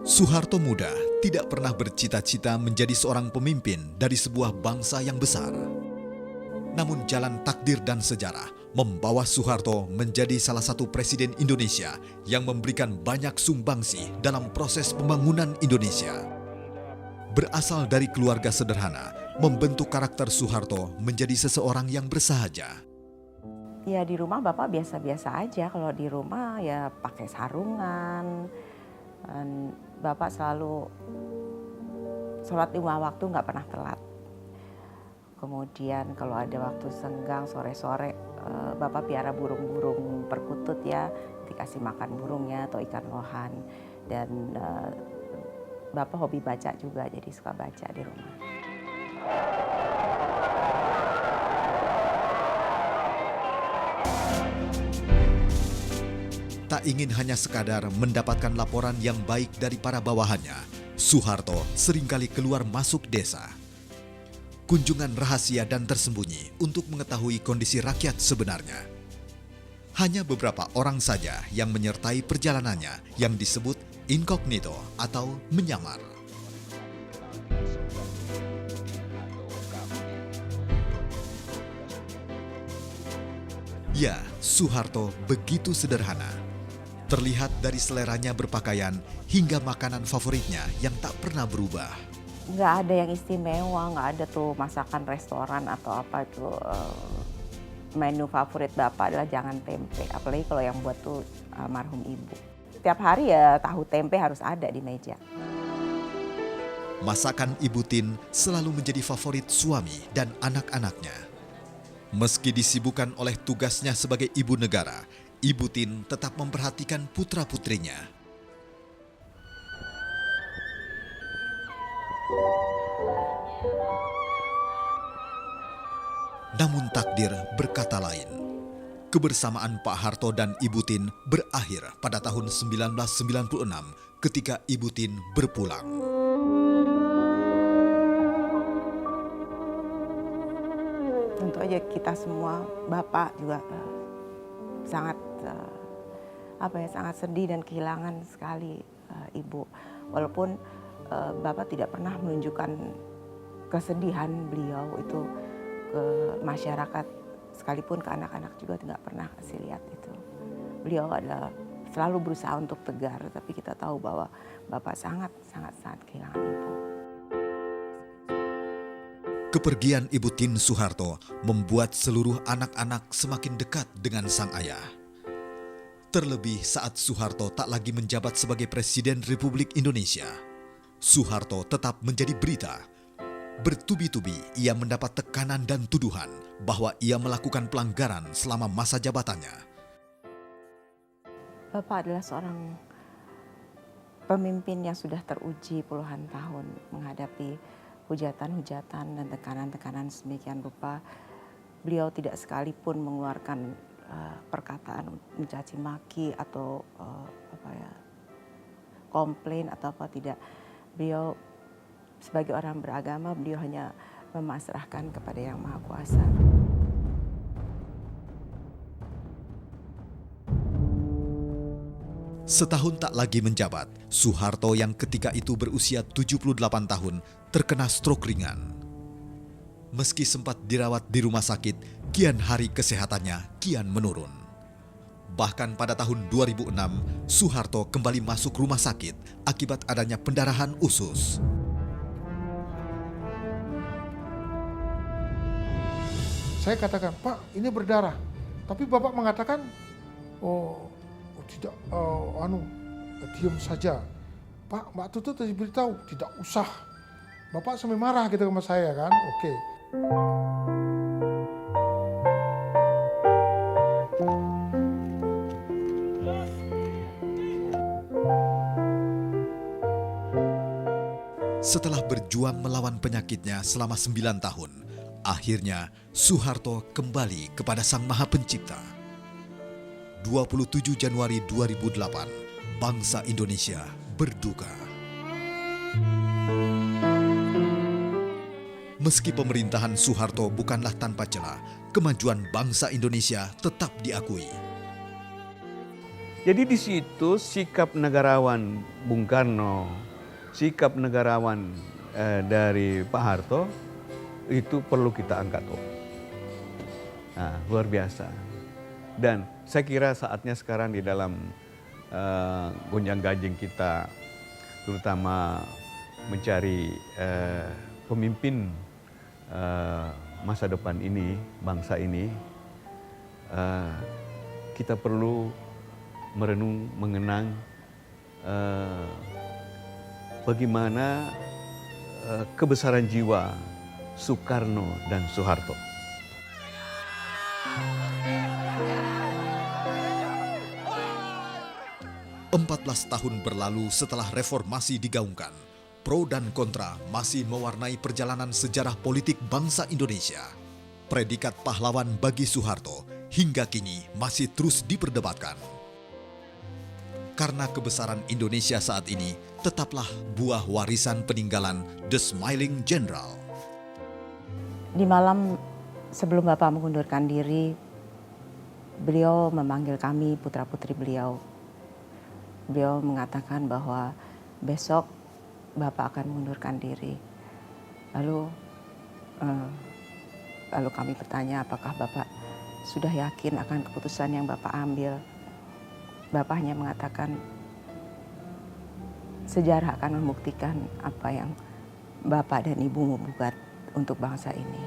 Soeharto muda tidak pernah bercita-cita menjadi seorang pemimpin dari sebuah bangsa yang besar. Namun jalan takdir dan sejarah membawa Soeharto menjadi salah satu presiden Indonesia yang memberikan banyak sumbangsi dalam proses pembangunan Indonesia. Berasal dari keluarga sederhana, membentuk karakter Soeharto menjadi seseorang yang bersahaja. Ya di rumah Bapak biasa-biasa aja, kalau di rumah ya pakai sarungan. Dan Bapak selalu sholat 5 waktu nggak pernah telat. Kemudian kalau ada waktu senggang sore-sore, Bapak piara burung-burung perkutut ya, dikasih makan burungnya atau ikan lohan. Dan Bapak hobi baca juga, jadi suka baca di rumah. Tak ingin hanya sekadar mendapatkan laporan yang baik dari para bawahannya, Soeharto seringkali keluar masuk desa. Kunjungan rahasia dan tersembunyi untuk mengetahui kondisi rakyat sebenarnya. Hanya beberapa orang saja yang menyertai perjalanannya yang disebut incognito atau menyamar. Ya, Soeharto begitu sederhana. Terlihat dari seleranya berpakaian hingga makanan favoritnya yang tak pernah berubah. Nggak ada yang istimewa, nggak ada tuh masakan restoran atau apa itu. Menu favorit Bapak adalah jangan tempe, apalagi kalau yang buat tuh almarhum ibu. Tiap hari ya tahu tempe harus ada di meja. Masakan Ibu Tin selalu menjadi favorit suami dan anak-anaknya. Meski disibukkan oleh tugasnya sebagai ibu negara, Ibu Tin tetap memperhatikan putra-putrinya. Namun takdir berkata lain. Kebersamaan Pak Harto dan Ibu Tin berakhir pada tahun 1996 ketika Ibu Tin berpulang. Tentu aja kita semua, Bapak juga sangat sangat sedih dan kehilangan sekali Ibu. Walaupun Bapak tidak pernah menunjukkan kesedihan beliau itu ke masyarakat, sekalipun ke anak-anak juga tidak pernah kasih lihat itu. Beliau adalah selalu berusaha untuk tegar, tapi kita tahu bahwa Bapak sangat kehilangan Ibu. Kepergian Ibu Tin Soeharto membuat seluruh anak-anak semakin dekat dengan sang ayah. Terlebih saat Soeharto tak lagi menjabat sebagai Presiden Republik Indonesia, Soeharto tetap menjadi berita. Bertubi-tubi ia mendapat tekanan dan tuduhan bahwa ia melakukan pelanggaran selama masa jabatannya. Bapak adalah seorang pemimpin yang sudah teruji puluhan tahun menghadapi hujatan-hujatan dan tekanan-tekanan sedemikian rupa. Beliau tidak sekalipun mengeluarkan perkataan mencaci maki atau komplain atau apa, tidak. Beliau sebagai orang beragama, beliau hanya memasrahkan kepada Yang Maha Kuasa. Setahun tak lagi menjabat, Soeharto yang ketika itu berusia 78 tahun terkena stroke ringan. Meski sempat dirawat di rumah sakit, kian hari kesehatannya kian menurun. Bahkan pada tahun 2006, Soeharto kembali masuk rumah sakit akibat adanya pendarahan usus. Saya katakan, Pak, ini berdarah. Tapi Bapak mengatakan, tidak, diam saja. Pak, Mbak Tutut tadi beritahu, tidak usah. Bapak sampai marah gitu sama saya kan, oke. Setelah berjuang melawan penyakitnya selama 9 tahun, akhirnya Soeharto kembali kepada Sang Maha Pencipta. 27 Januari 2008, bangsa Indonesia berduka. Meski pemerintahan Soeharto bukanlah tanpa celah, kemajuan bangsa Indonesia tetap diakui. Jadi di situ sikap negarawan Bung Karno, sikap negarawan dari Pak Harto itu perlu kita angkat. Nah, luar biasa. Dan saya kira saatnya sekarang di dalam gonjang-ganjing kita, terutama mencari pemimpin masa depan ini, bangsa ini, kita perlu merenung, mengenang bagaimana kebesaran jiwa Soekarno dan Soeharto. Empat 14 tahun berlalu setelah reformasi digaungkan, pro dan kontra masih mewarnai perjalanan sejarah politik bangsa Indonesia. Predikat pahlawan bagi Soeharto hingga kini masih terus diperdebatkan. Karena kebesaran Indonesia saat ini tetaplah buah warisan peninggalan The Smiling General. Di malam sebelum Bapak mengundurkan diri, beliau memanggil kami putra-putri beliau. Beliau mengatakan bahwa besok Bapak akan mengundurkan diri. Lalu kami bertanya apakah Bapak sudah yakin akan keputusan yang Bapak ambil. Bapak hanya mengatakan sejarah akan membuktikan apa yang Bapak dan Ibu membuat untuk bangsa ini.